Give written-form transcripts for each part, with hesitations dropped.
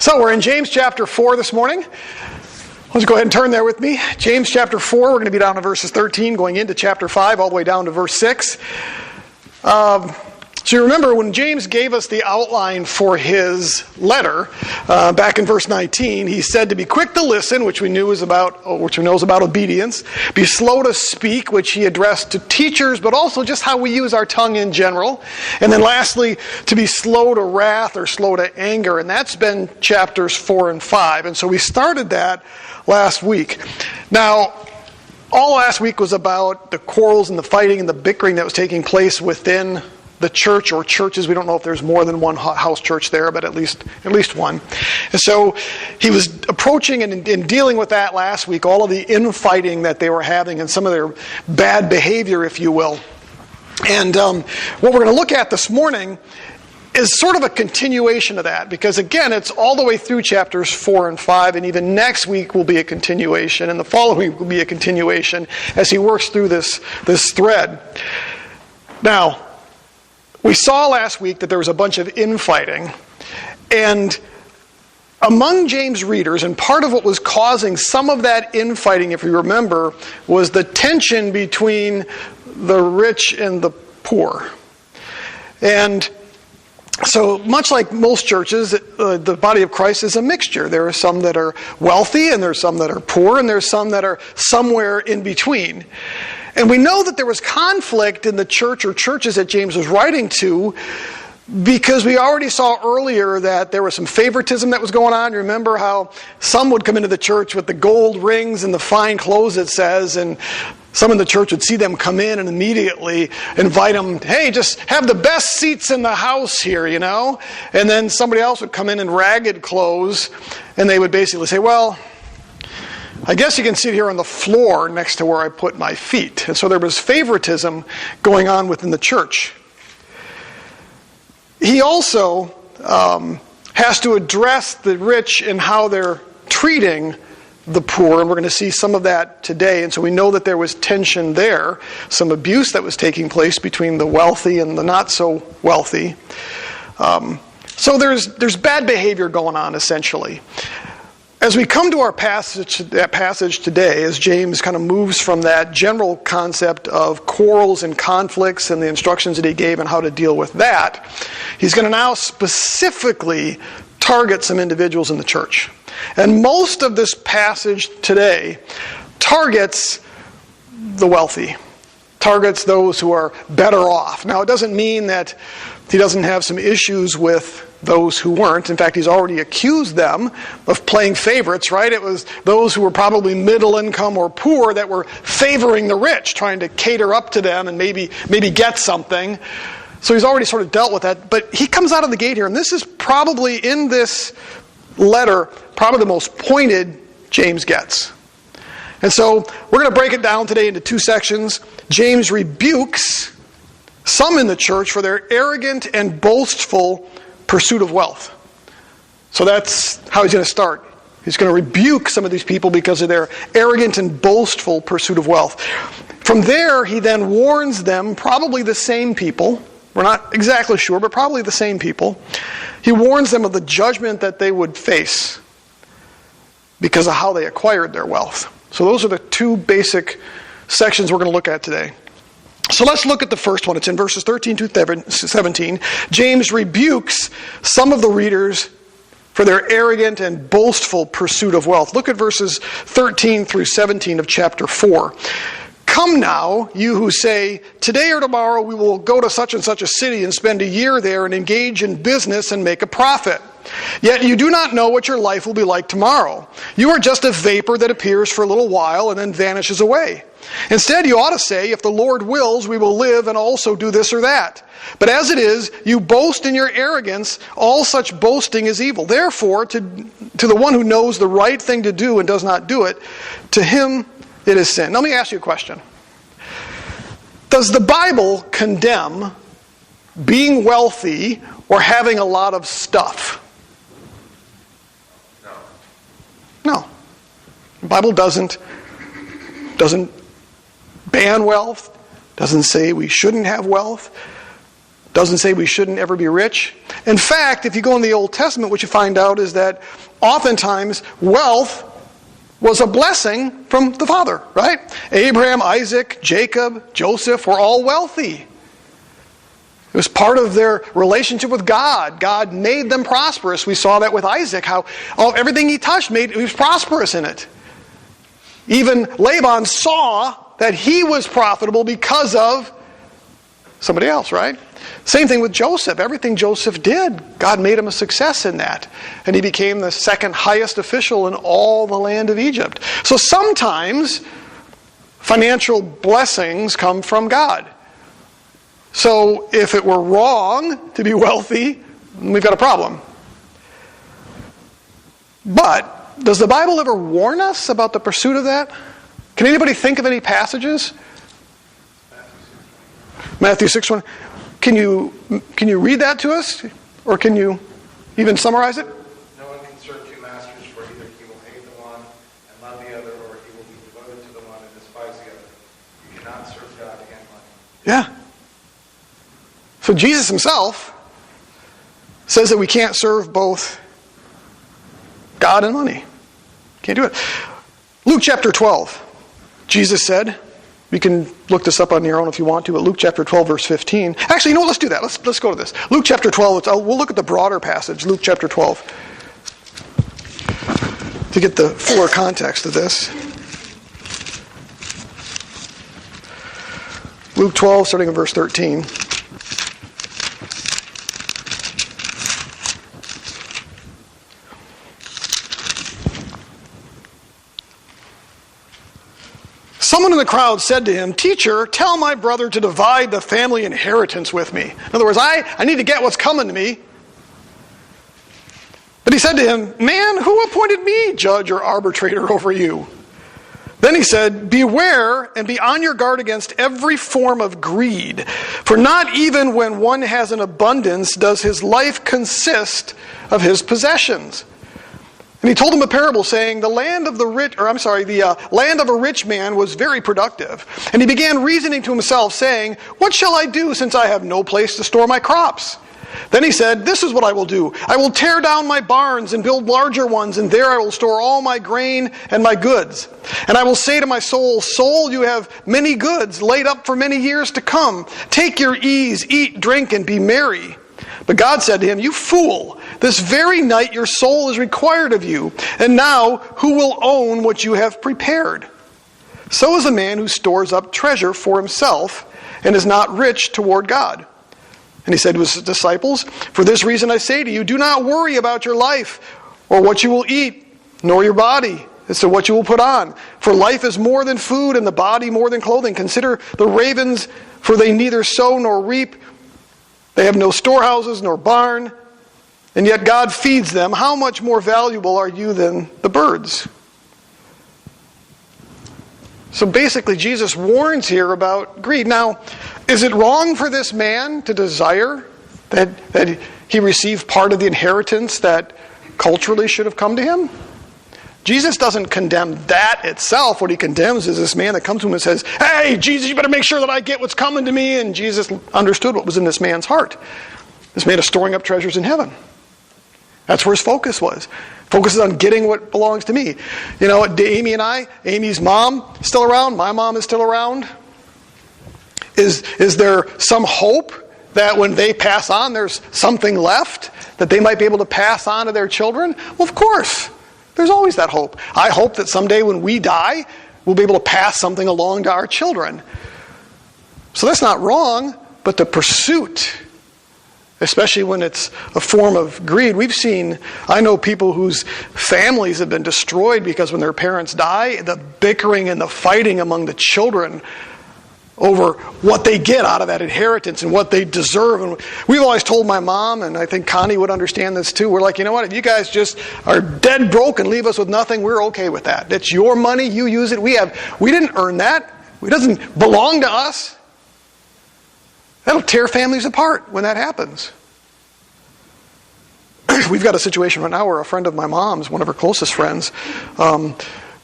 So we're in James chapter 4 this morning. Let's go ahead and turn there with me. James chapter 4, we're going to be down to verses 13, going into chapter 5, all the way down to verse 6. So you remember when James gave us the outline for his letter, back in verse 19, he said to be quick to listen, which we know is about obedience, be slow to speak, which he addressed to teachers, but also just how we use our tongue in general. And then lastly, to be slow to wrath or slow to anger. And that's been chapters 4 and 5. And so we started that last week. Now, all last week was about the quarrels and the fighting and the bickering that was taking place within the church or churches. We don't know if there's more than one house church there, but at least one. And so he was approaching and in dealing with that last week, all of the infighting that they were having and some of their bad behavior, if you will. And what we're going to look at this morning is sort of a continuation of that, because again, it's all the way through chapters 4 and 5, and even next week will be a continuation, and the following week will be a continuation as he works through this thread. Now, we saw last week that there was a bunch of infighting, and among James' readers, and part of what was causing some of that infighting, if you remember, was the tension between the rich and the poor. And so much like most churches, the body of Christ is a mixture. There are some that are wealthy, and there are some that are poor, and there are some that are somewhere in between. And we know that there was conflict in the church or churches that James was writing to, because we already saw earlier that there was some favoritism that was going on. You remember how some would come into the church with the gold rings and the fine clothes, it says, and some in the church would see them come in and immediately invite them, hey, just have the best seats in the house here, you know? And then somebody else would come in ragged clothes, and they would basically say, well, I guess you can sit here on the floor next to where I put my feet. And so there was favoritism going on within the church. He also has to address the rich and how they're treating the poor, and we're going to see some of that today. And so we know that there was tension there, some abuse that was taking place between the wealthy and the not so wealthy. So there's bad behavior going on, essentially. As we come to our passage today, as James kind of moves from that general concept of quarrels and conflicts and the instructions that he gave on how to deal with that, he's going to now specifically target some individuals in the church. And most of this passage today targets the wealthy, targets those who are better off. Now, it doesn't mean that he doesn't have some issues with those who weren't. In fact, he's already accused them of playing favorites, right? It was those who were probably middle income or poor that were favoring the rich, trying to cater up to them and maybe get something. So he's already sort of dealt with that. But he comes out of the gate here, and this is probably, in this letter, probably the most pointed James gets. And so we're going to break it down today into two sections. James rebukes some in the church for their arrogant and boastful pursuit of wealth. So that's how he's going to start. He's going to rebuke some of these people because of their arrogant and boastful pursuit of wealth. From there, he then warns them, probably the same people, we're not exactly sure, but probably the same people. He warns them of the judgment that they would face because of how they acquired their wealth. So those are the two basic sections we're going to look at today. So let's look at the first one. It's in verses 13 to 17. James rebukes some of the readers for their arrogant and boastful pursuit of wealth. Look at verses 13 through 17 of chapter 4. Come now, you who say, today or tomorrow we will go to such and such a city and spend a year there and engage in business and make a profit. Yet you do not know what your life will be like tomorrow. You are just a vapor that appears for a little while and then vanishes away. Instead, you ought to say, if the Lord wills, we will live and also do this or that. But as it is, you boast in your arrogance. All such boasting is evil. Therefore, to the one who knows the right thing to do and does not do it, to him it is sin. Let me ask you a question. Does the Bible condemn being wealthy or having a lot of stuff? No. The Bible doesn't ban wealth, doesn't say we shouldn't have wealth, doesn't say we shouldn't ever be rich. In fact, if you go in the Old Testament, what you find out is that oftentimes wealth was a blessing from the father, right? Abraham, Isaac, Jacob, Joseph were all wealthy. It was part of their relationship with God. God made them prosperous. We saw that with Isaac, how everything he touched, he was prosperous in it. Even Laban saw that he was profitable because of somebody else, right? Same thing with Joseph. Everything Joseph did, God made him a success in that. And he became the second highest official in all the land of Egypt. So sometimes financial blessings come from God. So if it were wrong to be wealthy, we've got a problem. But does the Bible ever warn us about the pursuit of that? Can anybody think of any passages? Matthew 6:1. Can you read that to us? Or can you even summarize it? No one can serve two masters, for either he will hate the one and love the other, or he will be devoted to the one and despise the other. You cannot serve God and money. Yeah. So Jesus himself says that we can't serve both God and money. Can't do it. Luke chapter 12. Jesus said, you can look this up on your own if you want to, but Luke chapter 12, verse 15. Actually, you know what? Let's do that. Let's go to this. Luke chapter 12. We'll look at the broader passage, Luke chapter 12, to get the fuller context of this. Luke 12, starting in verse 13. Someone in the crowd said to him, "Teacher, tell my brother to divide the family inheritance with me." In other words, I need to get what's coming to me. But he said to him, "Man, who appointed me judge or arbitrator over you?" Then he said, "Beware and be on your guard against every form of greed. For not even when one has an abundance does his life consist of his possessions." And he told him a parable saying, the land of a rich man was very productive. And he began reasoning to himself, saying, "What shall I do since I have no place to store my crops?" Then he said, "This is what I will do. I will tear down my barns and build larger ones, and there I will store all my grain and my goods. And I will say to my soul, Soul, you have many goods laid up for many years to come. Take your ease, eat, drink, and be merry." But God said to him, "You fool, this very night your soul is required of you, and now who will own what you have prepared? So is a man who stores up treasure for himself and is not rich toward God." And he said to his disciples, "For this reason I say to you, do not worry about your life or what you will eat, nor your body as to what you will put on. For life is more than food, and the body more than clothing. Consider the ravens, for they neither sow nor reap. They have no storehouses nor barn, and yet God feeds them. How much more valuable are you than the birds?" So basically, Jesus warns here about greed. Now, is it wrong for this man to desire that he receive part of the inheritance that culturally should have come to him? Jesus doesn't condemn that itself. What he condemns is this man that comes to him and says, "Hey, Jesus, you better make sure that I get what's coming to me." And Jesus understood what was in this man's heart. This man is storing up treasures in heaven. That's where his focus was. Focus is on getting what belongs to me. You know, Amy and I, Amy's mom still around, my mom is still around. Is there some hope that when they pass on, there's something left that they might be able to pass on to their children? Well, of course. There's always that hope. I hope that someday when we die, we'll be able to pass something along to our children. So that's not wrong, but the pursuit, especially when it's a form of greed. I know people whose families have been destroyed because when their parents die, the bickering and the fighting among the children over what they get out of that inheritance and what they deserve. And we've always told my mom, and I think Connie would understand this too, we're like, you know what, if you guys just are dead broke and leave us with nothing, we're okay with that. That's your money, you use it. We didn't earn that. It doesn't belong to us. That'll tear families apart when that happens. We've got a situation right now where a friend of my mom's, one of her closest friends,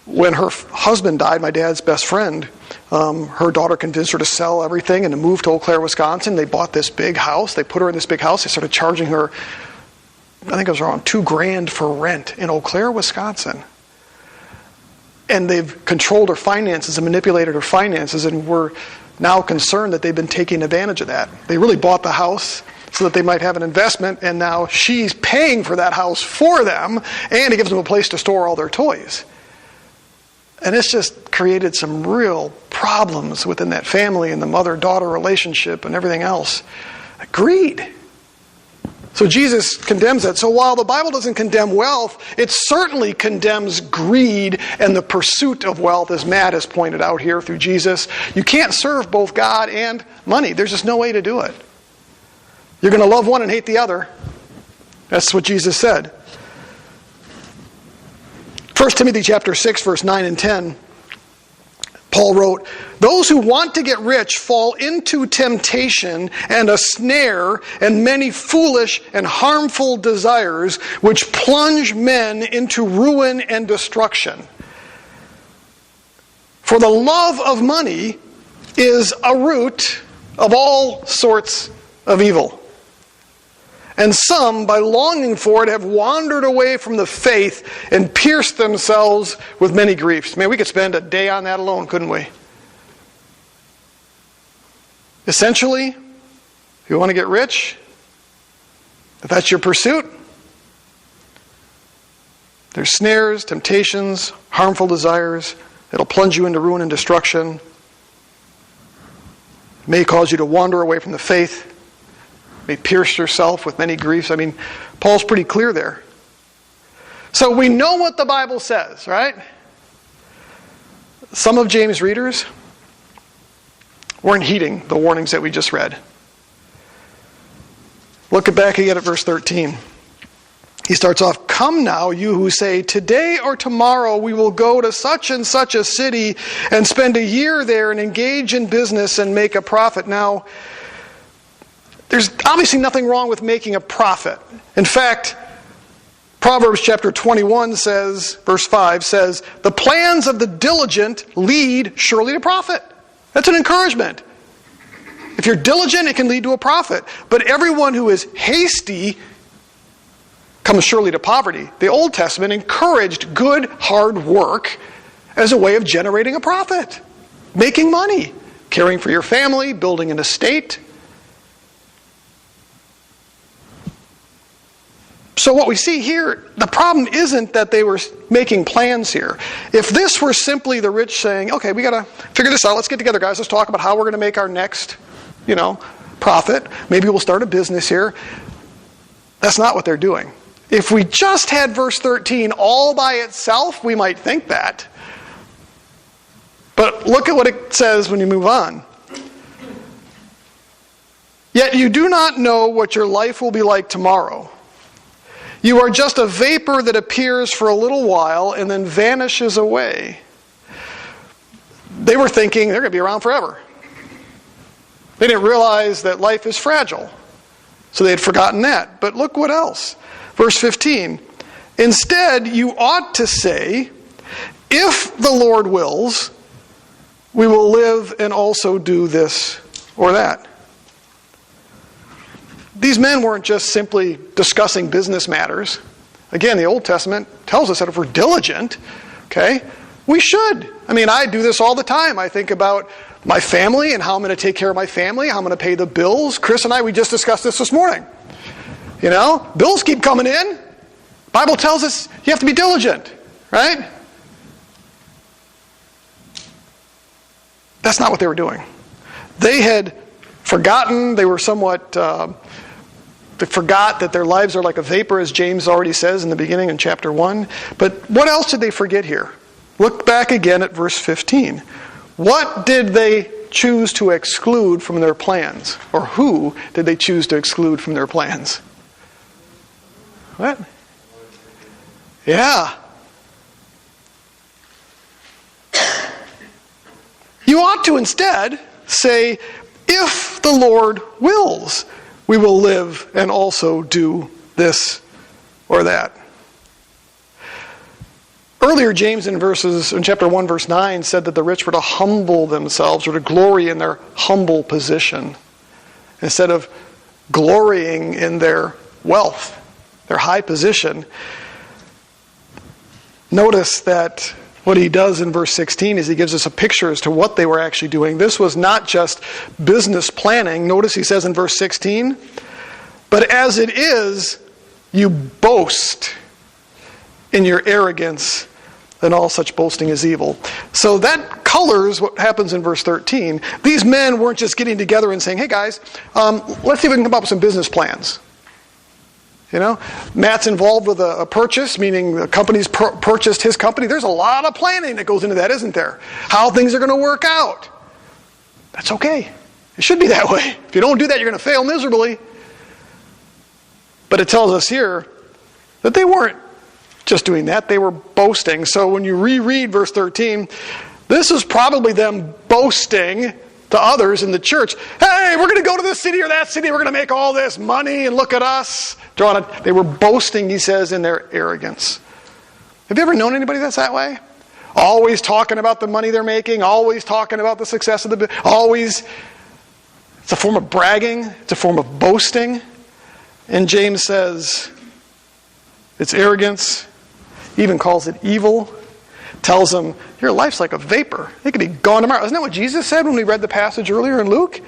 When her husband died, my dad's best friend, her daughter convinced her to sell everything and to move to Eau Claire, Wisconsin. They bought this big house. They put her in this big house. They started charging her, I think it was around $2,000 for rent in Eau Claire, Wisconsin. And they've controlled her finances and manipulated her finances, and we're now concerned that they've been taking advantage of that. They really bought the house so that they might have an investment, and now she's paying for that house for them, and it gives them a place to store all their toys. And it's just created some real problems within that family and the mother-daughter relationship and everything else. Greed. So Jesus condemns that. So while the Bible doesn't condemn wealth, it certainly condemns greed and the pursuit of wealth, as Matt has pointed out here through Jesus. You can't serve both God and money. There's just no way to do it. You're going to love one and hate the other. That's what Jesus said. 1 Timothy chapter 6, verse 9 and 10, Paul wrote, "Those who want to get rich fall into temptation and a snare and many foolish and harmful desires, which plunge men into ruin and destruction. For the love of money is a root of all sorts of evil. And some, by longing for it, have wandered away from the faith and pierced themselves with many griefs." Man, we could spend a day on that alone, couldn't we? Essentially, if you want to get rich, if that's your pursuit, there's snares, temptations, harmful desires. It'll plunge you into ruin and destruction. It may cause you to wander away from the faith. May pierce yourself with many griefs. I mean, Paul's pretty clear there. So we know what the Bible says, right? Some of James' readers weren't heeding the warnings that we just read. Look back again at verse 13. He starts off, "Come now, you who say, 'Today or tomorrow we will go to such and such a city and spend a year there and engage in business and make a profit.'" Now, there's obviously nothing wrong with making a profit. In fact, Proverbs chapter 21 says, verse 5 says, "The plans of the diligent lead surely to profit." That's an encouragement. If you're diligent, it can lead to a profit. But everyone who is hasty comes surely to poverty. The Old Testament encouraged good, hard work as a way of generating a profit, making money, caring for your family, building an estate. So what we see here, the problem isn't that they were making plans here. If this were simply the rich saying, "Okay, we got to figure this out. Let's get together, guys. Let's talk about how we're going to make our next, profit. Maybe we'll start a business here." That's not what they're doing. If we just had verse 13 all by itself, we might think that. But look at what it says when you move on. "Yet you do not know what your life will be like tomorrow. You are just a vapor that appears for a little while and then vanishes away." They were thinking they're going to be around forever. They didn't realize that life is fragile. So they had forgotten that. But look what else. Verse 15. "Instead, you ought to say, 'If the Lord wills, we will live and also do this or that.'" These men weren't just simply discussing business matters. Again, the Old Testament tells us that if we're diligent, we should. I mean, I do this all the time. I think about my family and how I'm going to take care of my family, how I'm going to pay the bills. Chris and I, we just discussed this morning. Bills keep coming in. The Bible tells us you have to be diligent, right? That's not what they were doing. They had forgotten. They were somewhat... They forgot that their lives are like a vapor, as James already says in the beginning in chapter 1. But what else did they forget here? Look back again at verse 15. What did they choose to exclude from their plans? Or who did they choose to exclude from their plans? What? Yeah. You ought to instead say, "If the Lord wills, we will live and also do this or that." Earlier, James in chapter 1, verse 9 said that the rich were to humble themselves or to glory in their humble position instead of glorying in their wealth, their high position. Notice that what he does in verse 16 is he gives us a picture as to what they were actually doing. This was not just business planning. Notice he says in verse 16, "But as it is, you boast in your arrogance, and all such boasting is evil." So that colors what happens in verse 13. These men weren't just getting together and saying, "Hey guys, let's see if we can come up with some business plans." You know, Matt's involved with a purchase, meaning the company's purchased his company. There's a lot of planning that goes into that, isn't there? How things are going to work out. That's okay. It should be that way. If you don't do that, you're going to fail miserably. But it tells us here that they weren't just doing that. They were boasting. So when you reread verse 13, this is probably them boasting to others in the church. "Hey, we're going to go to this city or that city. We're going to make all this money and look at us." They were boasting, he says, in their arrogance. Have you ever known anybody that's that way? Always talking about the money they're making, always talking about the success of the business, always. It's a form of bragging. It's a form of boasting. And James says it's arrogance. He even calls it evil. Tells them, your life's like a vapor. It could be gone tomorrow. Isn't that what Jesus said when we read the passage earlier in Luke?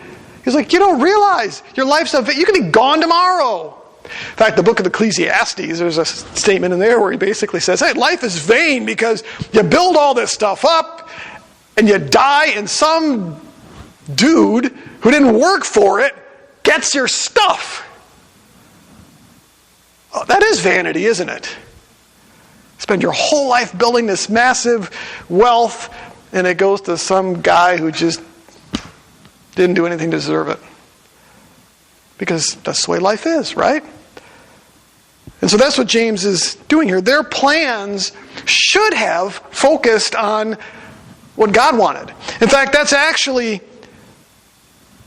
He's like, you don't realize your life's a vapor. You could be gone tomorrow. In fact, the book of Ecclesiastes, there's a statement in there where he basically says, hey, life is vain because you build all this stuff up and you die and some dude who didn't work for it gets your stuff. Oh, that is vanity, isn't it? Spend your whole life building this massive wealth, and it goes to some guy who just didn't do anything to deserve it. Because that's the way life is, right? And so that's what James is doing here. Their plans should have focused on what God wanted. In fact, that's actually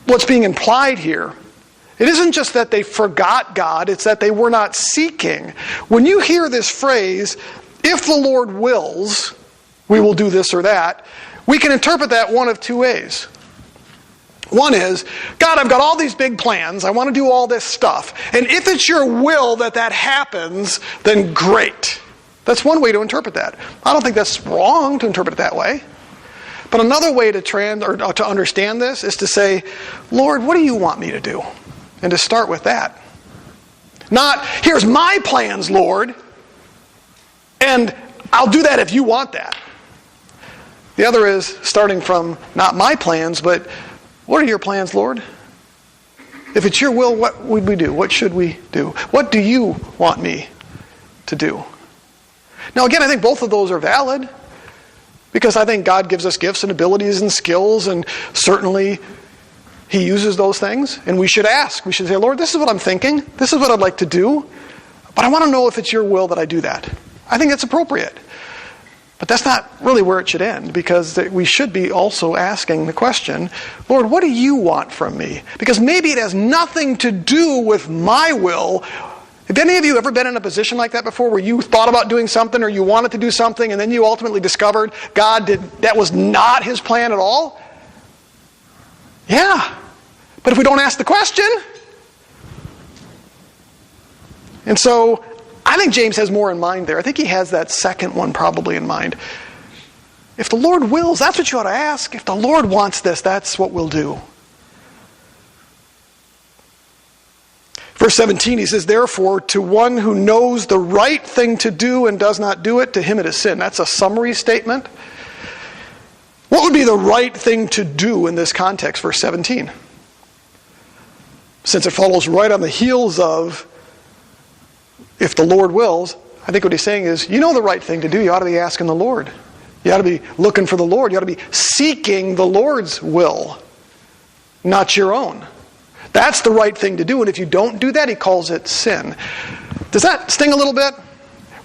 what's being implied here. It isn't just that they forgot God, it's that they were not seeking. When you hear this phrase, if the Lord wills, we will do this or that, we can interpret that one of two ways. One is, God, I've got all these big plans, I want to do all this stuff, and if it's your will that that happens, then great. That's one way to interpret that. I don't think that's wrong to interpret it that way. But another way to understand this is to say, Lord, what do you want me to do? And to start with that. Not, here's my plans, Lord, and I'll do that if you want that. The other is starting from not my plans, but what are your plans, Lord? If it's your will, what would we do? What should we do? What do you want me to do? Now again, I think both of those are valid, because I think God gives us gifts and abilities and skills, and certainly He uses those things, and we should ask. We should say, Lord, this is what I'm thinking. This is what I'd like to do, but I want to know if it's your will that I do that. I think that's appropriate. But that's not really where it should end, because we should be also asking the question, Lord, what do you want from me? Because maybe it has nothing to do with my will. Have any of you ever been in a position like that before, where you thought about doing something or you wanted to do something, and then you ultimately discovered that was not His plan at all? Yeah. But if we don't ask the question. And so I think James has more in mind there. I think he has that second one probably in mind. If the Lord wills, that's what you ought to ask. If the Lord wants this, that's what we'll do. Verse 17, he says, therefore, to one who knows the right thing to do and does not do it, to him it is sin. That's a summary statement. What would be the right thing to do in this context, verse 17? Since it follows right on the heels of, if the Lord wills, I think what he's saying is, you know the right thing to do. You ought to be asking the Lord. You ought to be looking for the Lord. You ought to be seeking the Lord's will, not your own. That's the right thing to do. And if you don't do that, he calls it sin. Does that sting a little bit?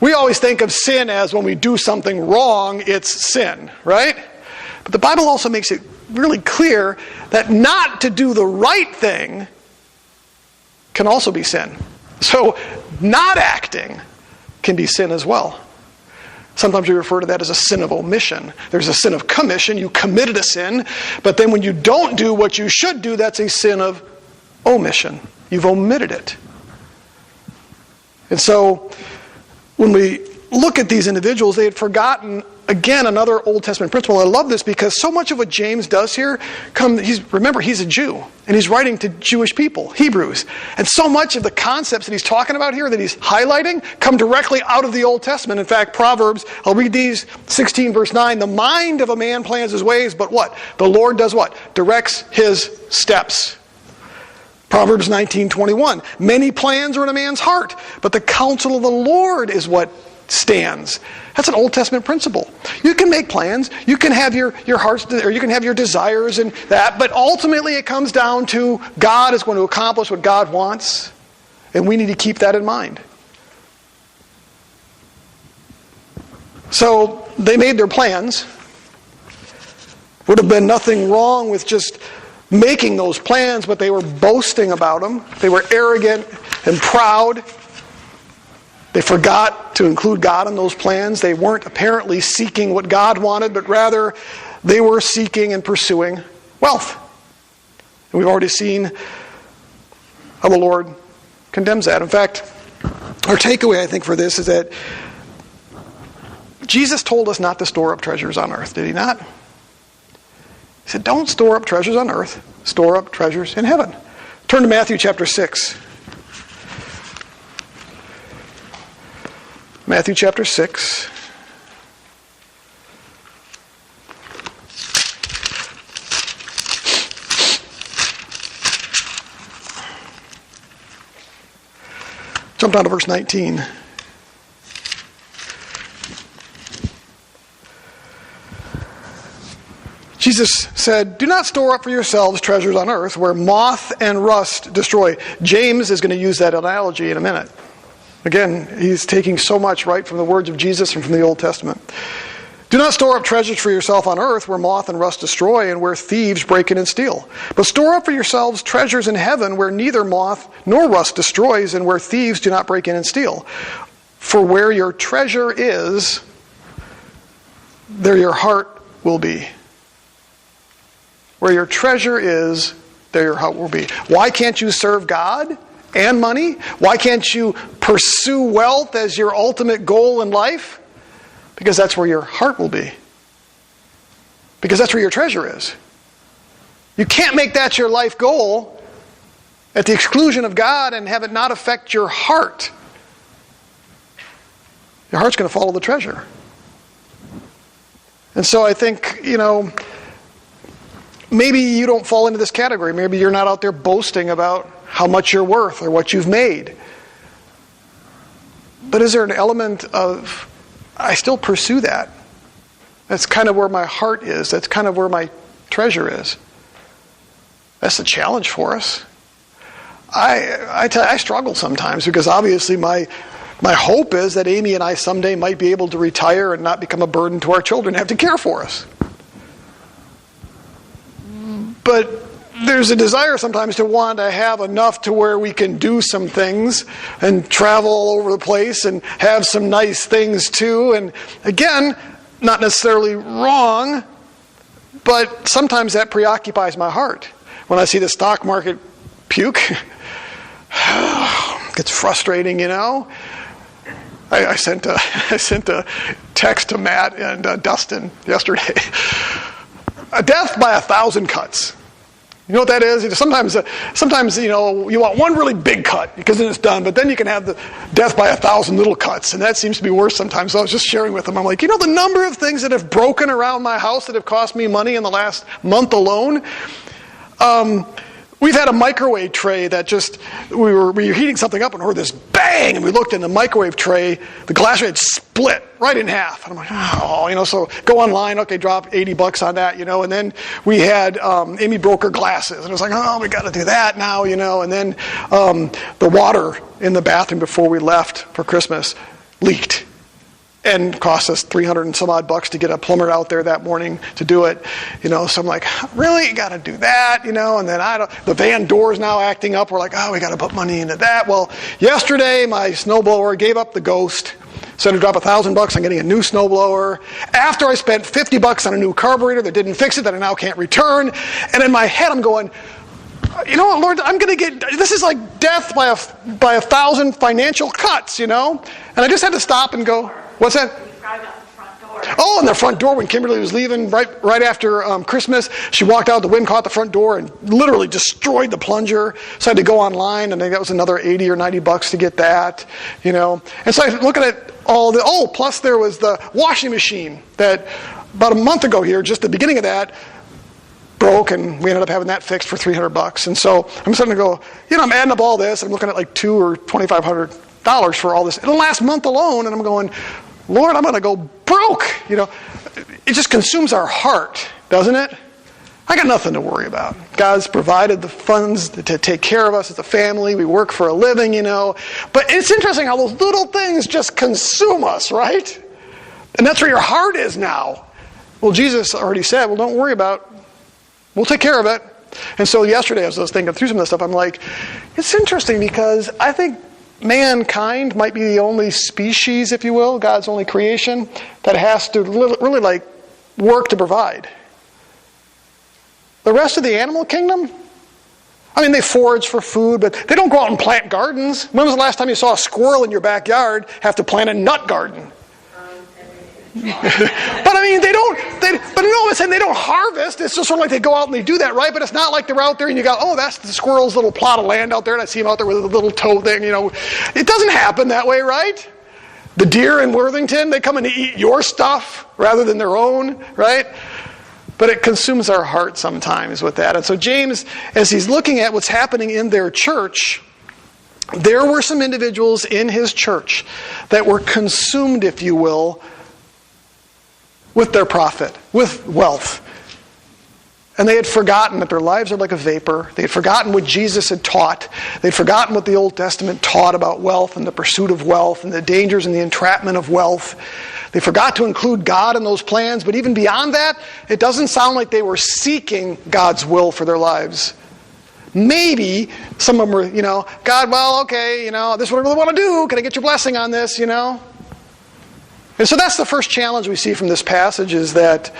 We always think of sin as when we do something wrong, it's sin, right? But the Bible also makes it really clear that not to do the right thing can also be sin. So not acting can be sin as well. Sometimes we refer to that as a sin of omission. There's a sin of commission. You committed a sin, but then when you don't do what you should do, that's a sin of omission. You've omitted it. And so when we look at these individuals, they had forgotten, again, another Old Testament principle. I love this because so much of what James does here, remember, he's a Jew, and he's writing to Jewish people, Hebrews. And so much of the concepts that he's talking about here, that he's highlighting, come directly out of the Old Testament. In fact, Proverbs, I'll read these, 16 verse 9, the mind of a man plans his ways, but what? The Lord does what? Directs his steps. Proverbs 19:21, many plans are in a man's heart, but the counsel of the Lord is what stands. That's an Old Testament principle. You can make plans, you can have your hearts, or you can have your desires and that, but ultimately it comes down to God is going to accomplish what God wants, and we need to keep that in mind. So they made their plans. Would have been nothing wrong with just making those plans, but they were boasting about them. They were arrogant and proud. They forgot to include God in those plans. They weren't apparently seeking what God wanted, but rather they were seeking and pursuing wealth. And we've already seen how the Lord condemns that. In fact, our takeaway, I think, for this is that Jesus told us not to store up treasures on earth, did he not? He said, don't store up treasures on earth, store up treasures in heaven. Turn to Matthew chapter 6. Matthew chapter 6. Jump down to verse 19. Jesus said, do not store up for yourselves treasures on earth where moth and rust destroy. James is going to use that analogy in a minute. Again, he's taking so much right from the words of Jesus and from the Old Testament. Do not store up treasures for yourself on earth where moth and rust destroy and where thieves break in and steal. But store up for yourselves treasures in heaven where neither moth nor rust destroys and where thieves do not break in and steal. For where your treasure is, there your heart will be. Where your treasure is, there your heart will be. Why can't you serve God and money? Why can't you pursue wealth as your ultimate goal in life? Because that's where your heart will be. Because that's where your treasure is. You can't make that your life goal at the exclusion of God and have it not affect your heart. Your heart's going to follow the treasure. And so I think, maybe you don't fall into this category. Maybe you're not out there boasting about how much you're worth or what you've made. But is there an element of, I still pursue that? That's kind of where my heart is. That's kind of where my treasure is. That's the challenge for us. I struggle sometimes because obviously my hope is that Amy and I someday might be able to retire and not become a burden to our children and have to care for us. But there's a desire sometimes to want to have enough to where we can do some things and travel all over the place and have some nice things too. And again, not necessarily wrong, but sometimes that preoccupies my heart. When I see the stock market puke, it gets frustrating, I sent a text to Matt and Dustin yesterday. A death by 1,000 cuts. You know what that is? Sometimes you want one really big cut because then it's done, but then you can have the death by 1,000 little cuts, and that seems to be worse sometimes. So I was just sharing with them. I'm like, the number of things that have broken around my house that have cost me money in the last month alone. We've had a microwave tray that we were heating something up and heard this bang, and we looked in the microwave tray, the glass had split right in half. And I'm like, so go online, okay, drop $80 on that, and then we had, Amy broke her glasses, and I was like, we got to do that now, and then the water in the bathroom before we left for Christmas leaked. And cost us $300 and some odd bucks to get a plumber out there that morning to do it. So I'm like, really? You got to do that? And then the van door's now acting up. We're like, we got to put money into that. Well, yesterday my snowblower gave up the ghost. So I had to drop $1,000 on getting a new snowblower. After I spent $50 on a new carburetor that didn't fix it, that I now can't return. And in my head I'm going, you know what, Lord, I'm going to get, this is like death by 1,000 financial cuts, And I just had to stop and go, what's that? You forgot about the front door. Oh, and the front door, when Kimberly was leaving right after Christmas, she walked out, the wind caught the front door and literally destroyed the plunger. So I had to go online, and I think that was another $80 or $90 to get that, And so I look at it plus there was the washing machine that about a month ago here, just the beginning of that, broke, and we ended up having that fixed for $300. And so I'm starting to go, I'm adding up all this, I'm looking at like $200 or $2,500 for all this in the last month alone, and I'm going, Lord, I'm going to go broke. It just consumes our heart, doesn't it? I got nothing to worry about. God's provided the funds to take care of us as a family. We work for a living, But it's interesting how those little things just consume us, right? And that's where your heart is now. Well, Jesus already said, well, don't worry about it. We'll take care of it. And so yesterday, as I was thinking through some of this stuff, I'm like, it's interesting because I think mankind might be the only species, if you will, God's only creation, that has to really work to provide. The rest of the animal kingdom, they forage for food, but they don't go out and plant gardens. When was the last time you saw a squirrel in your backyard have to plant a nut garden? But they don't harvest. It's just sort of like they go out and they do that, right? But it's not like they're out there and you go, that's the squirrel's little plot of land out there, and I see him out there with a little toe thing, It doesn't happen that way, right? The deer in Worthington, they come in to eat your stuff rather than their own, right? But it consumes our heart sometimes with that. And so James, as he's looking at what's happening in their church, there were some individuals in his church that were consumed, if you will, with their profit, with wealth. And they had forgotten that their lives are like a vapor. They had forgotten what Jesus had taught. They'd forgotten what the Old Testament taught about wealth and the pursuit of wealth and the dangers and the entrapment of wealth. They forgot to include God in those plans. But even beyond that, it doesn't sound like they were seeking God's will for their lives. Maybe some of them were, God, well, okay, this is what I really want to do. Can I get your blessing on this, And so that's the first challenge we see from this passage, is that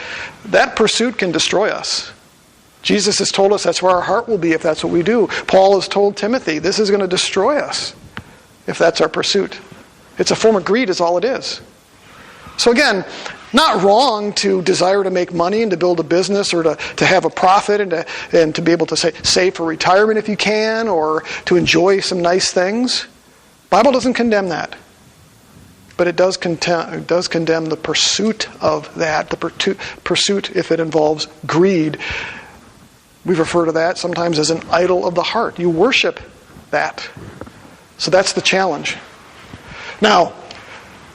pursuit can destroy us. Jesus has told us that's where our heart will be if that's what we do. Paul has told Timothy, this is going to destroy us if that's our pursuit. It's a form of greed is all it is. So again, not wrong to desire to make money and to build a business or to have a profit and to be able to save for retirement if you can, or to enjoy some nice things. The Bible doesn't condemn that. But it does condemn the pursuit of that, the pursuit if it involves greed. We refer to that sometimes as an idol of the heart. You worship that. So that's the challenge. Now,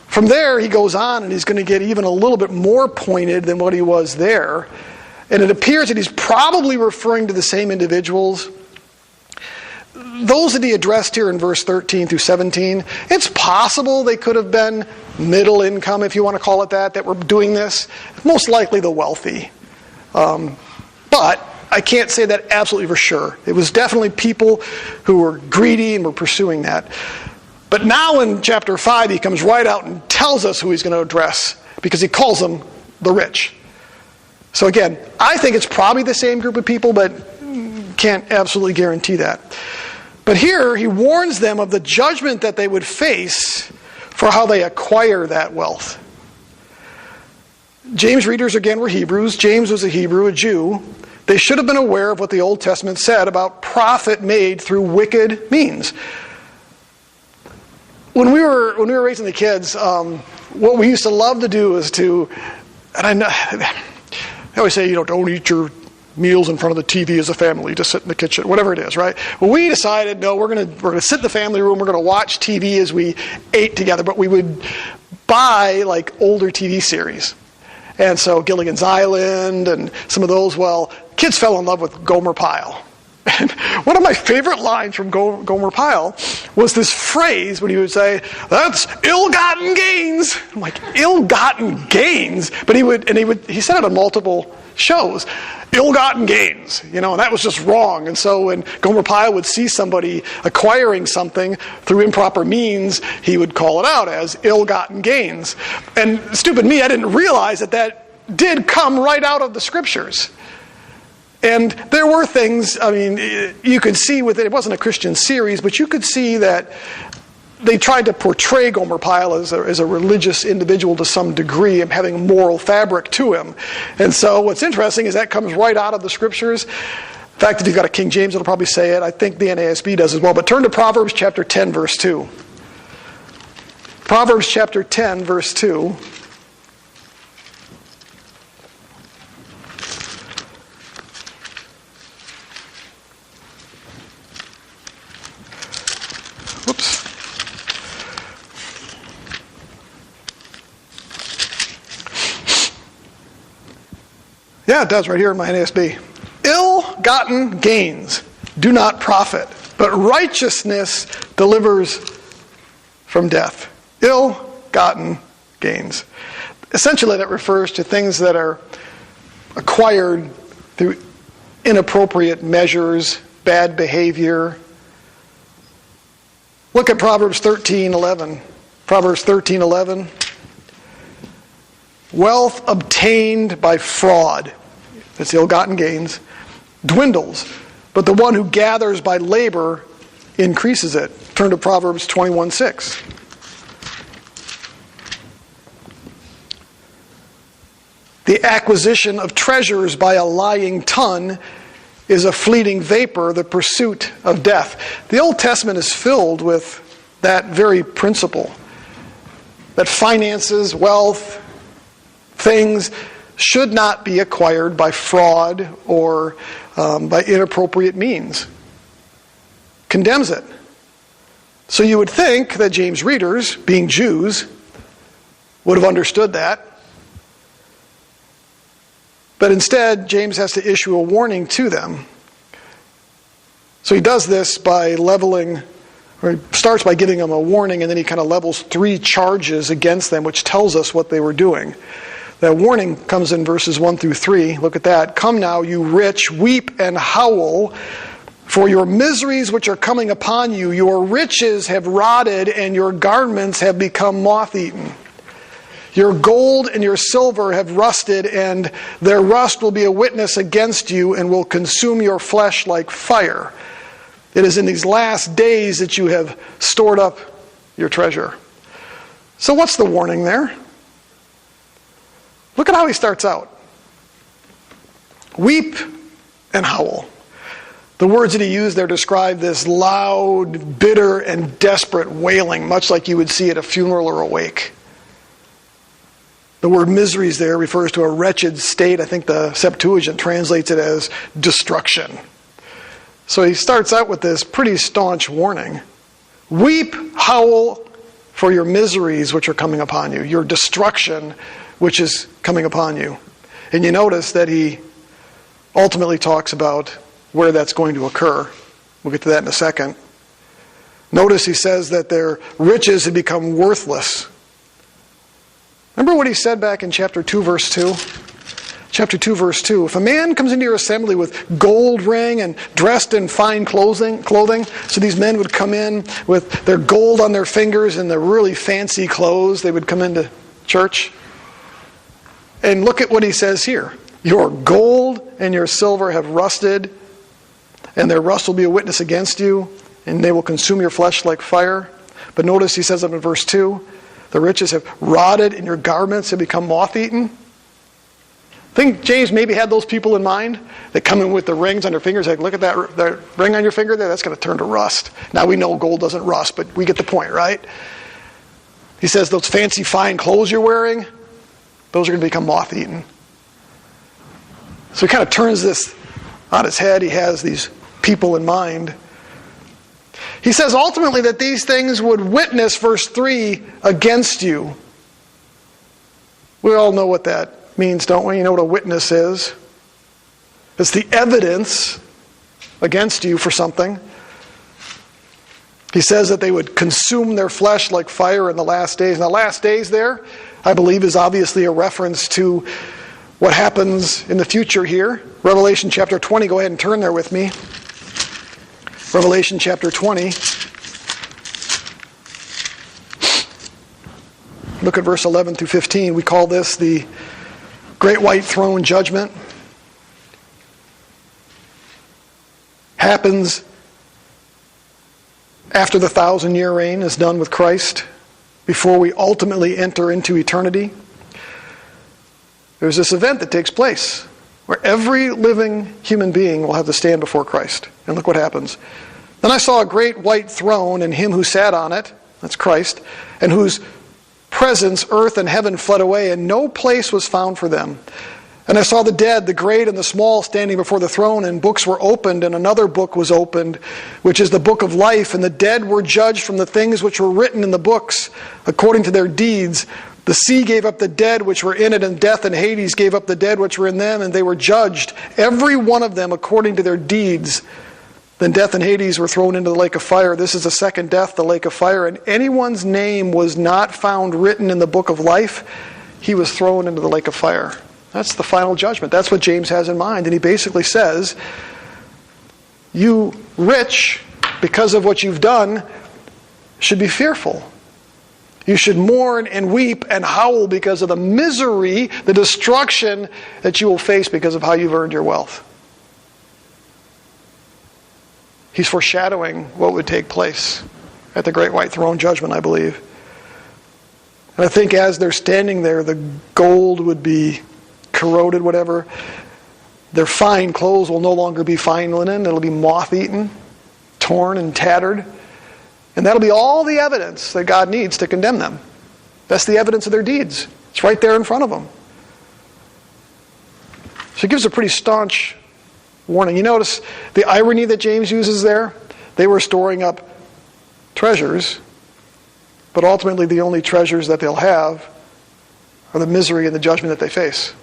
from there he goes on and he's going to get even a little bit more pointed than what he was there. And it appears that he's probably referring to the same individuals. Those that he addressed here in verse 13 through 17, it's possible they could have been middle income, if you want to call it that were doing this. Most likely the wealthy. But I can't say that absolutely for sure. It was definitely people who were greedy and were pursuing that. But now in chapter 5, he comes right out and tells us who he's going to address, because he calls them the rich. So again, I think it's probably the same group of people, but can't absolutely guarantee that. But here, he warns them of the judgment that they would face for how they acquire that wealth. James' readers, again, were Hebrews. James was a Hebrew, a Jew. They should have been aware of what the Old Testament said about profit made through wicked means. When we were raising the kids, what we used to love to do is and I know, I always say, don't eat your meals in front of the TV as a family, just sit in the kitchen, whatever it is, right? Well, we decided, no, we're gonna sit in the family room, we're gonna watch TV as we ate together, but we would buy older TV series. And so Gilligan's Island and some of those, kids fell in love with Gomer Pyle. And one of my favorite lines from Gomer Pyle was this phrase when he would say, "That's ill-gotten gains." I'm like, ill-gotten gains? But he said it on multiple shows. Ill-gotten gains, and that was just wrong. And so when Gomer Pyle would see somebody acquiring something through improper means, he would call it out as ill-gotten gains. And stupid me, I didn't realize that did come right out of the Scriptures. And there were things, you could see with it, it wasn't a Christian series, but you could see that they tried to portray Gomer Pyle as a religious individual to some degree, and having a moral fabric to him. And so what's interesting is that comes right out of the Scriptures. In fact, if you've got a King James, it'll probably say it. I think the NASB does as well. But turn to Proverbs chapter 10, verse 2. Proverbs chapter 10, verse 2. Whoops. Yeah, it does right here in my NASB. Ill-gotten gains do not profit, but righteousness delivers from death. Ill-gotten gains. Essentially, that refers to things that are acquired through inappropriate measures, bad behavior. Look at Proverbs 13:11. Proverbs 13:11. Wealth obtained by fraud, that's ill-gotten gains, dwindles, but the one who gathers by labor increases it. Turn to Proverbs 21:6. The acquisition of treasures by a lying tongue is a fleeting vapor, the pursuit of death. The Old Testament is filled with that very principle, that finances, wealth, things should not be acquired by fraud or by inappropriate means. Condemns it. So you would think that James' readers, being Jews, would have understood that. But instead, James has to issue a warning to them. So he does this by he starts by giving them a warning, and then he kind of levels 3 charges against them, which tells us what they were doing. That warning comes in verses 1 through 3. Look at that. "Come now, you rich, weep and howl for your miseries which are coming upon you. Your riches have rotted, and your garments have become moth-eaten. Your gold and your silver have rusted, and their rust will be a witness against you and will consume your flesh like fire. It is in these last days that you have stored up your treasure." So what's the warning there? Look at how he starts out. Weep and howl. The words that he used there describe this loud, bitter, and desperate wailing, much like you would see at a funeral or a wake. The word miseries there refers to a wretched state. I think the Septuagint translates it as destruction. So he starts out with this pretty staunch warning. Weep, howl for your miseries which are coming upon you, your destruction which is coming upon you. And you notice that he ultimately talks about where that's going to occur. We'll get to that in a second. Notice he says that their riches have become worthless. Remember what he said back in chapter 2, verse 2? Chapter 2, verse 2. "If a man comes into your assembly with gold ring and dressed in fine clothing," so these men would come in with their gold on their fingers and their really fancy clothes, they would come into church. And look at what he says here. "Your gold and your silver have rusted, and their rust will be a witness against you, and they will consume your flesh like fire." But notice he says up in verse 2, "The riches have rotted, and your garments have become moth-eaten." I think James maybe had those people in mind that come in with the rings on their fingers. Like, look at that ring on your finger there. That's going to turn to rust. Now we know gold doesn't rust, but we get the point, right? He says those fancy fine clothes you're wearing, those are going to become moth-eaten. So he kind of turns this on its head. He has these people in mind. He says ultimately that these things would witness, verse 3, against you. We all know what that means, don't we? You know what a witness is? It's the evidence against you for something. He says that they would consume their flesh like fire in the last days. Now, last days there, I believe, is obviously a reference to what happens in the future here. Revelation chapter 20, go ahead and turn there with me. Revelation chapter 20. Look at verse 11 through 15. We call this the Great White Throne Judgment. Happens after the 1,000-year reign is done with Christ, before we ultimately enter into eternity. There's this event that takes place where every living human being will have to stand before Christ. And look what happens. Then I saw a great white throne and him who sat on it, that's Christ, and whose presence earth and heaven fled away, and no place was found for them. And I saw the dead, the great and the small, standing before the throne, and books were opened, and another book was opened, which is the book of life. And the dead were judged from the things which were written in the books, according to their deeds. The sea gave up the dead which were in it, and death and Hades gave up the dead which were in them, and they were judged, every one of them according to their deeds. Then death and Hades were thrown into the lake of fire. This is the second death, the lake of fire. And anyone's name was not found written in the book of life. He was thrown into the lake of fire. That's the final judgment. That's what James has in mind. And he basically says, you rich, because of what you've done, should be fearful. You should mourn and weep and howl because of the misery, the destruction that you will face because of how you've earned your wealth. He's foreshadowing what would take place at the Great White Throne Judgment, I believe. And I think as they're standing there, the gold would be corroded, whatever. Their fine clothes will no longer be fine linen. It'll be moth-eaten, torn and tattered. And that'll be all the evidence that God needs to condemn them. That's the evidence of their deeds. It's right there in front of them. So he gives a pretty staunch warning. You notice the irony that James uses there? They were storing up treasures, but ultimately the only treasures that they'll have are the misery and the judgment that they face.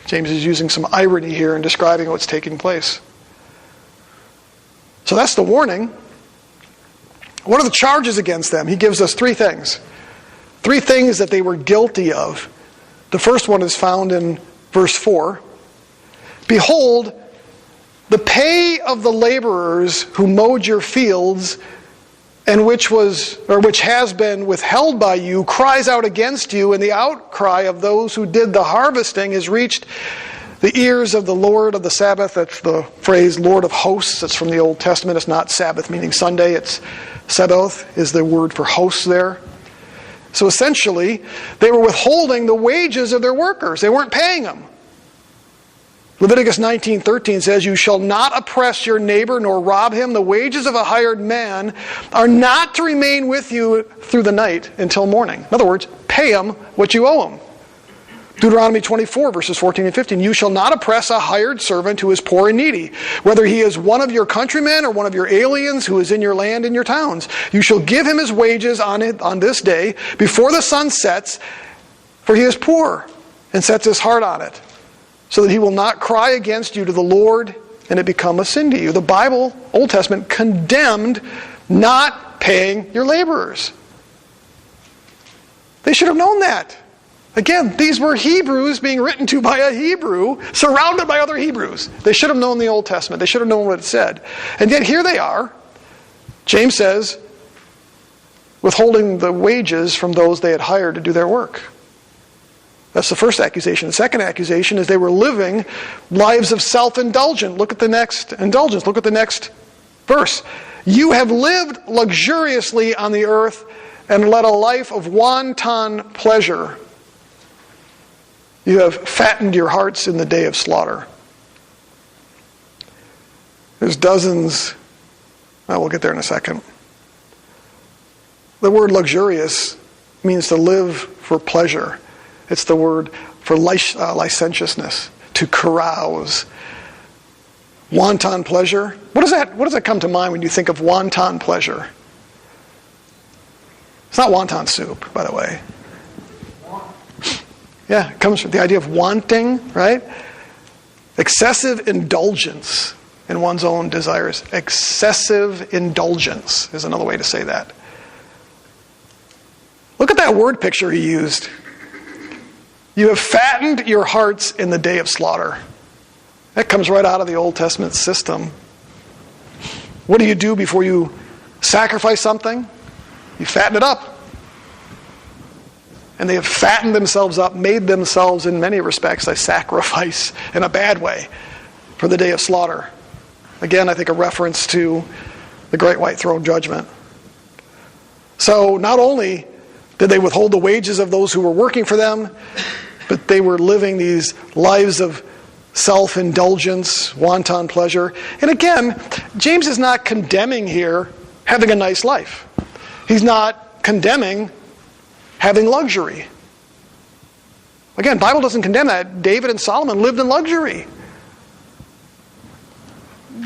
James is using some irony here in describing what's taking place. So that's the warning. What are the charges against them? He gives us three things. Three things that they were guilty of. The first one is found in verse 4. Behold, the pay of the laborers who mowed your fields, and which has been withheld by you, cries out against you, and the outcry of those who did the harvesting has reached the ears of the Lord of the Sabbath. That's the phrase Lord of hosts. It's from the Old Testament. It's not Sabbath meaning Sunday. It's Sabaoth is the word for hosts there. So essentially, they were withholding the wages of their workers. They weren't paying them. Leviticus 19:13 says, you shall not oppress your neighbor nor rob him. The wages of a hired man are not to remain with you through the night until morning. In other words, pay him what you owe him. Deuteronomy 24, verses 14 and 15. You shall not oppress a hired servant who is poor and needy, whether he is one of your countrymen or one of your aliens who is in your land and your towns. You shall give him his wages on this day before the sun sets, for he is poor and sets his heart on it, so that he will not cry against you to the Lord and it become a sin to you. The Bible, Old Testament, condemned not paying your laborers. They should have known that. Again, these were Hebrews being written to by a Hebrew, surrounded by other Hebrews. They should have known the Old Testament. They should have known what it said. And yet here they are. James says, withholding the wages from those they had hired to do their work. That's the first accusation. The second accusation is they were living lives of self-indulgence. Look at the next indulgence. Look at the next verse. You have lived luxuriously on the earth and led a life of wanton pleasure. You have fattened your hearts in the day of slaughter. There's dozens. We'll get there in a second. The word luxurious means to live for pleasure. It's the word for licentiousness, to carouse. Wanton pleasure. What does that come to mind when you think of wanton pleasure? It's not wonton soup, by the way. Yeah, it comes from the idea of wanting, right? Excessive indulgence. in one's own desires. Excessive indulgence is another way to say that. Look at that word picture he used. You have fattened your hearts in the day of slaughter. That comes right out of the Old Testament system. What do you do before you sacrifice something? You fatten it up. And they have fattened themselves up, made themselves, in many respects, a sacrifice in a bad way for the day of slaughter. Again, I think a reference to the Great White Throne Judgment. So not only did they withhold the wages of those who were working for them, but they were living these lives of self-indulgence, wanton pleasure. And again, James is not condemning here having a nice life. He's not condemning having luxury. Again, Bible doesn't condemn that. David and Solomon lived in luxury.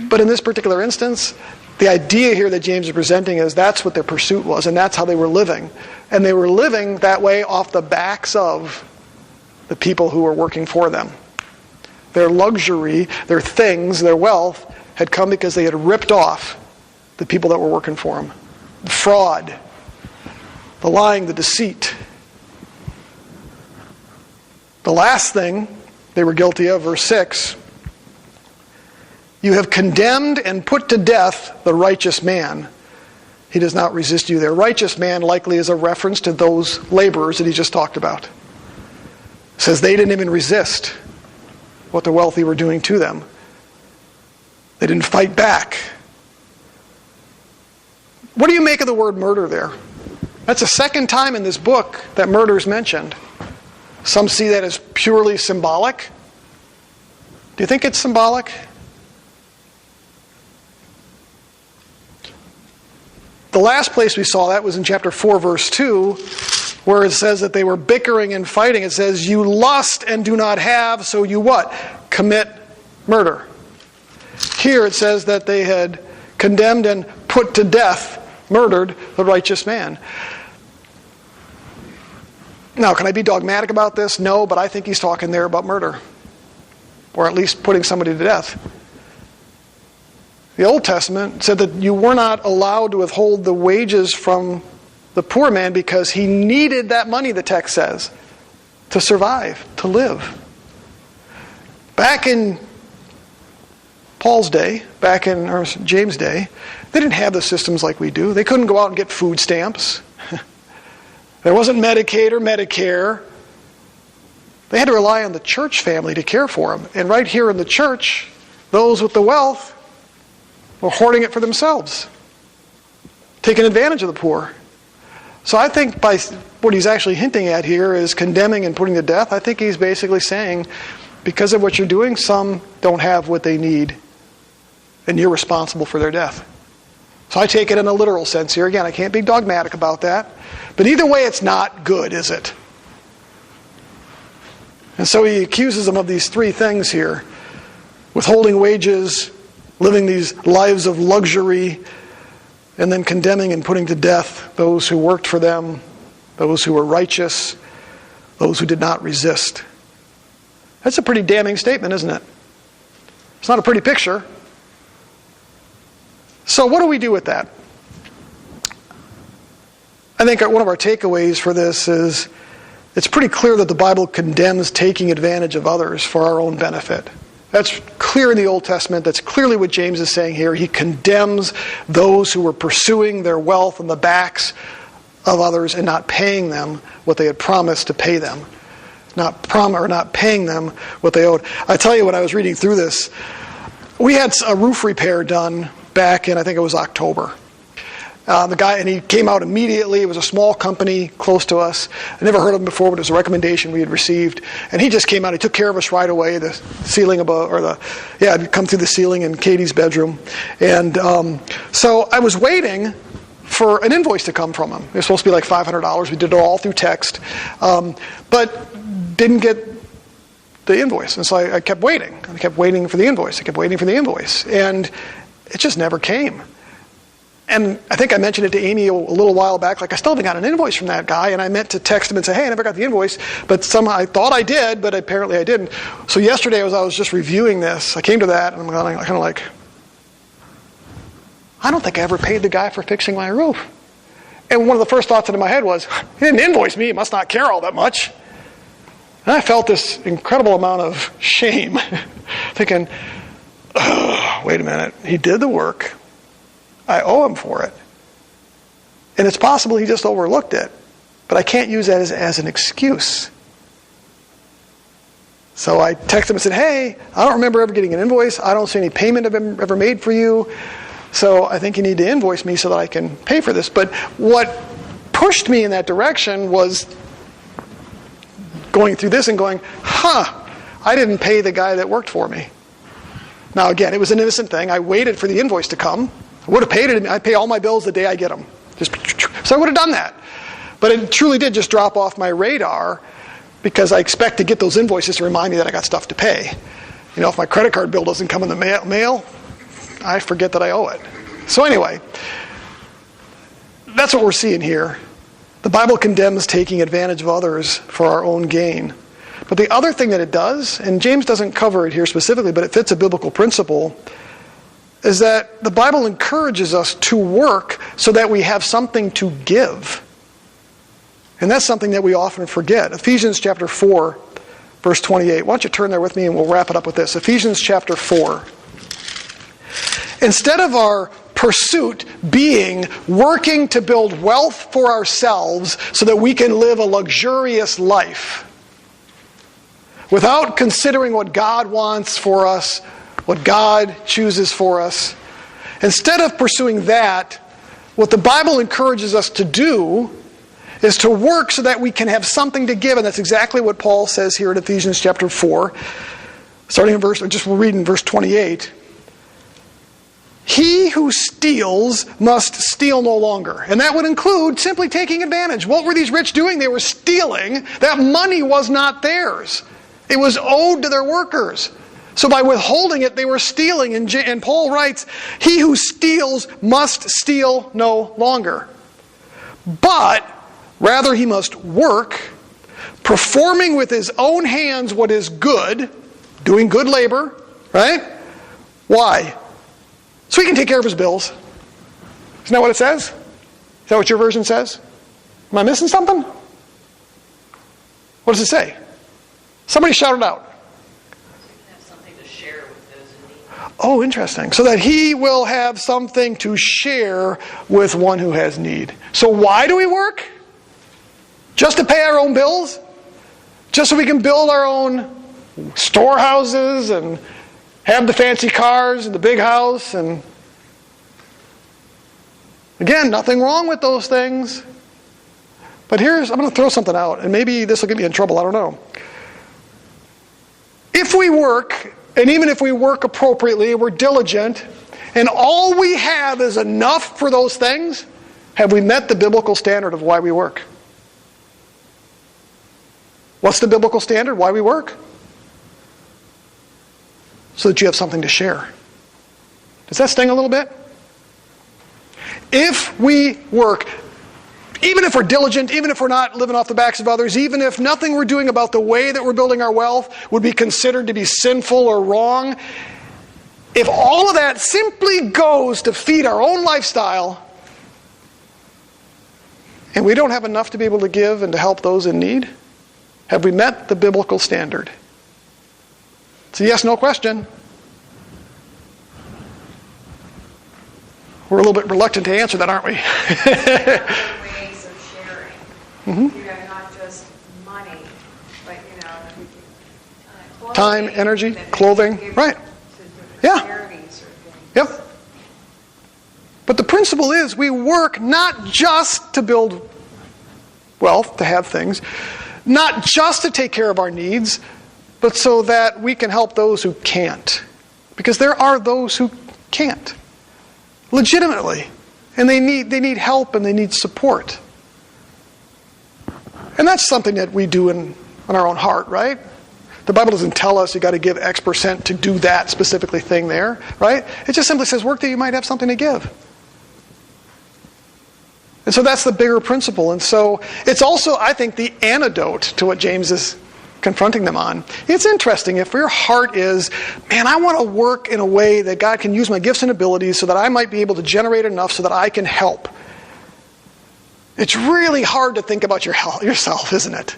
But in this particular instance, the idea here that James is presenting is that's what their pursuit was, and that's how they were living. And they were living that way off the backs of the people who were working for them. Their luxury, their things, their wealth had come because they had ripped off the people that were working for them. The fraud, the lying, the deceit. The last thing they were guilty of, verse 6, you have condemned and put to death the righteous man. He does not resist you there. Righteous man likely is a reference to those laborers that he just talked about. It says they didn't even resist what the wealthy were doing to them. They didn't fight back. What do you make of the word murder there? That's the second time in this book that murder is mentioned. Some see that as purely symbolic. Do you think it's symbolic? The last place we saw that was in chapter 4, verse 2, where it says that they were bickering and fighting. It says, you lust and do not have, so you what? Commit murder. Here it says that they had condemned and put to death, murdered the righteous man. Now, can I be dogmatic about this? No, but I think he's talking there about murder. Or at least putting somebody to death. The Old Testament said that you were not allowed to withhold the wages from the poor man because he needed that money, the text says, to survive, to live. Back in Paul's day, or James' day, they didn't have the systems like we do. They couldn't go out and get food stamps. There wasn't Medicaid or Medicare. They had to rely on the church family to care for them. And right here in the church, those with the wealth were hoarding it for themselves, taking advantage of the poor. So I think by what he's actually hinting at here is condemning and putting to death. I think he's basically saying, because of what you're doing, some don't have what they need, and you're responsible for their death. So I take it in a literal sense here. Again, I can't be dogmatic about that. But either way, it's not good, is it? And so he accuses them of these three things here. Withholding wages, living these lives of luxury, and then condemning and putting to death those who worked for them, those who were righteous, those who did not resist. That's a pretty damning statement, isn't it? It's not a pretty picture. So what do we do with that? I think one of our takeaways for this is it's pretty clear that the Bible condemns taking advantage of others for our own benefit. That's clear in the Old Testament. That's clearly what James is saying here. He condemns those who were pursuing their wealth on the backs of others and not paying them what they had promised to pay them. Not paying them what they owed. I tell you, when I was reading through this, we had a roof repair done back in, I think it was October. The guy, and he came out immediately. It was a small company close to us. I never heard of him before, but it was a recommendation we had received. And he just came out. He took care of us right away. The ceiling above, it'd come through the ceiling in Katie's bedroom. And so I was waiting for an invoice to come from him. It was supposed to be like $500. We did it all through text, but didn't get the invoice. And so I kept waiting. I kept waiting for the invoice. I kept waiting for the invoice. And it just never came. And I think I mentioned it to Amy a little while back, like I still haven't got an invoice from that guy, and I meant to text him and say, hey, I never got the invoice, but somehow I thought I did, but apparently I didn't. So yesterday as I was just reviewing this, I came to that, and I'm kind of like, I don't think I ever paid the guy for fixing my roof. And one of the first thoughts in my head was, he didn't invoice me, he must not care all that much. And I felt this incredible amount of shame, thinking, oh, wait a minute, he did the work. I owe him for it. And it's possible he just overlooked it. But I can't use that as an excuse. So I texted him and said, hey, I don't remember ever getting an invoice. I don't see any payment ever made for you. So I think you need to invoice me so that I can pay for this. But what pushed me in that direction was going through this and going, I didn't pay the guy that worked for me. Now again, it was an innocent thing. I waited for the invoice to come. I would have paid it. I'd pay all my bills the day I get them. So I would have done that. But it truly did just drop off my radar because I expect to get those invoices to remind me that I got stuff to pay. You know, if my credit card bill doesn't come in the mail, I forget that I owe it. So anyway, that's what we're seeing here. The Bible condemns taking advantage of others for our own gain. But the other thing that it does, and James doesn't cover it here specifically, but it fits a biblical principle, is that the Bible encourages us to work so that we have something to give. And that's something that we often forget. Ephesians chapter 4, verse 28. Why don't you turn there with me and we'll wrap it up with this. Ephesians chapter 4. Instead of our pursuit being working to build wealth for ourselves so that we can live a luxurious life, without considering what God wants for us, what God chooses for us, instead of pursuing that, what the Bible encourages us to do is to work so that we can have something to give. And that's exactly what Paul says here in Ephesians chapter 4. Starting in we'll read in verse 28. He who steals must steal no longer. And that would include simply taking advantage. What were these rich doing? They were stealing. That money was not theirs. It was owed to their workers. So by withholding it, they were stealing. And Paul writes, he who steals must steal no longer. But rather, he must work, performing with his own hands what is good, doing good labor, right? Why? So he can take care of his bills. Isn't that what it says? Is that what your version says? Am I missing something? What does it say? Somebody shout it out. Have something to share with those in need. Oh, interesting. So that he will have something to share with one who has need. So why do we work? Just to pay our own bills? Just so we can build our own storehouses and have the fancy cars and the big house? And again, nothing wrong with those things. But I'm going to throw something out, and maybe this will get me in trouble, I don't know. If we work, and even if we work appropriately, we're diligent, and all we have is enough for those things, have we met the biblical standard of why we work? What's the biblical standard? Why we work? So that you have something to share. Does that sting a little bit? If we work, even if we're diligent, even if we're not living off the backs of others, even if nothing we're doing about the way that we're building our wealth would be considered to be sinful or wrong, if all of that simply goes to feed our own lifestyle, and we don't have enough to be able to give and to help those in need, have we met the biblical standard? It's a yes/no question. We're a little bit reluctant to answer that, aren't we? Ways of sharing. Mm-hmm. You know, not just money, but clothing, Time, energy, that clothing, they give right. to different Yeah. charities or things. Yep. But the principle is we work not just to build wealth, to have things, not just to take care of our needs, but so that we can help those who can't. Because there are those who can't. Legitimately. And they need help and they need support. And that's something that we do in our own heart, right? The Bible doesn't tell us you got to give X percent to do that specifically thing there, right? It just simply says work that you might have something to give. And so that's the bigger principle. And so it's also, I think, the antidote to what James is confronting them on. It's interesting. If your heart is, man, I want to work in a way that God can use my gifts and abilities so that I might be able to generate enough so that I can help. It's really hard to think about yourself, isn't it?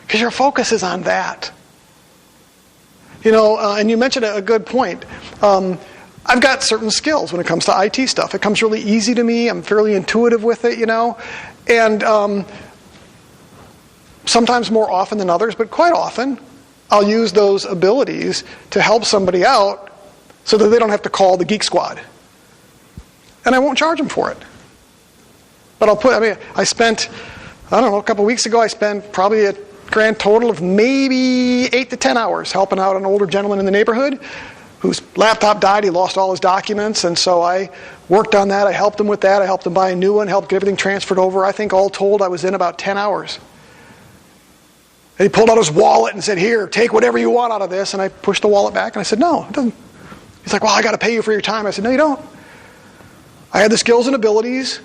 Because your focus is on that. And you mentioned a good point. I've got certain skills when it comes to IT stuff. It comes really easy to me. I'm fairly intuitive with it, And sometimes more often than others, but quite often, I'll use those abilities to help somebody out so that they don't have to call the Geek Squad. And I won't charge them for it. But I spent, a couple weeks ago, I spent probably a grand total of maybe 8 to 10 hours helping out an older gentleman in the neighborhood whose laptop died. He lost all his documents, and so I worked on that. I helped him with that. I helped him buy a new one, helped get everything transferred over. I think all told I was in about 10 hours. And he pulled out his wallet and said, here, take whatever you want out of this. And I pushed the wallet back, and I said, no, it doesn't. He's like, well, I got to pay you for your time. I said, no, you don't. I had the skills and abilities.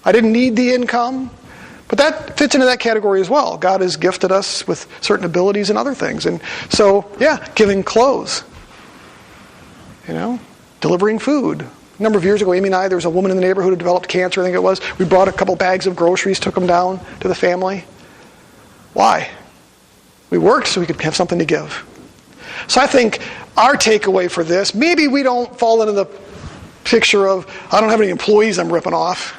I didn't need the income. But that fits into that category as well. God has gifted us with certain abilities and other things. And so, giving clothes. Delivering food. A number of years ago, Amy and I, there was a woman in the neighborhood who developed cancer, I think it was. We brought a couple bags of groceries, took them down to the family. Why? We worked so we could have something to give. So I think our takeaway for this, maybe we don't fall into the picture of, I don't have any employees I'm ripping off.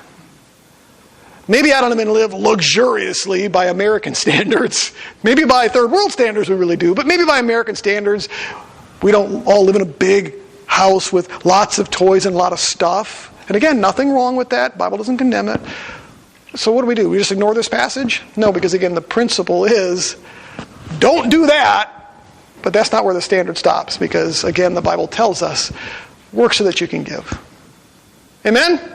Maybe I don't even live luxuriously by American standards. Maybe by third world standards we really do, but maybe by American standards we don't all live in a big house with lots of toys and a lot of stuff. And again, nothing wrong with that. The Bible doesn't condemn it. So what do? We just ignore this passage? No, because again, the principle is don't do that, but that's not where the standard stops, because again, the Bible tells us work so that you can give. Amen?